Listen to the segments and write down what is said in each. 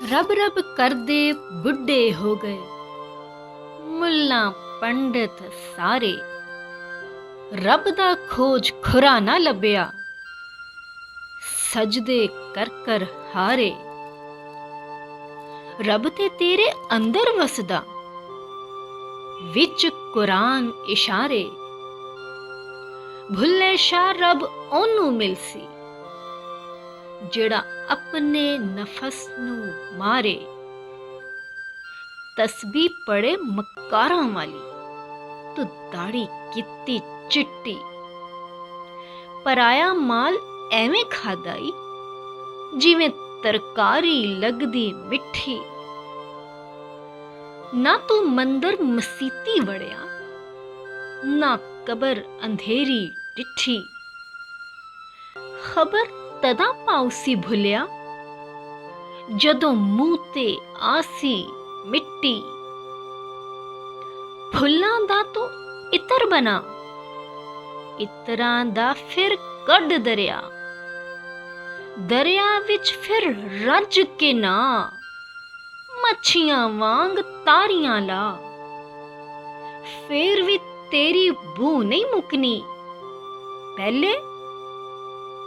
रब रब करदे बुढ़े हो गए, मुल्ला पंडित सारे। रब दा खोज खुरा ना लभ्या, सजदे कर कर हारे। रब ते तेरे अंदर वसदा, विच कुरान इशारे। भुल्ले शाह रब ओनू मिलसी, जेड़ा अपने नफस नू मारे। तस्बीह पड़े मकारां वाली, तू दाड़ी कित्ती चिट्टी। पराया माल एवें खादाई, जिवें तरकारी लगदी मिठी। ना तू मंदर मसीती वड़िया, ना कबर अंधेरी डिठी। खबर तदा पाउसी भुलिया, जदों मूंह ते आसी मिट्टी। फुल्लां दा तू इतर बना, इतरां दा फिर कड दरिया। दरिया विच फिर रज के ना, मच्छियां वांग तारियां ला। फिर भी तेरी बू नहीं मुकनी, पहले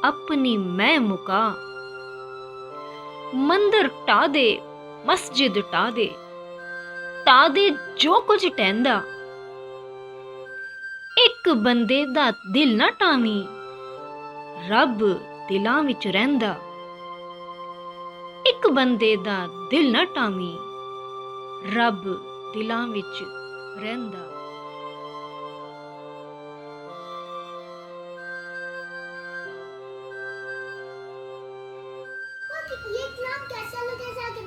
अपनी मैं मुका। मंदिर टा दे, मस्जिद टा दे जो कुछ टहंदा। एक बंदे दा दिल ना टावी, रब दिलां विच रहिंदा। एक बंदे दा दिल ना टावी, रब दिलां विच रहिंदा। ये इतना कैसा लगा जाके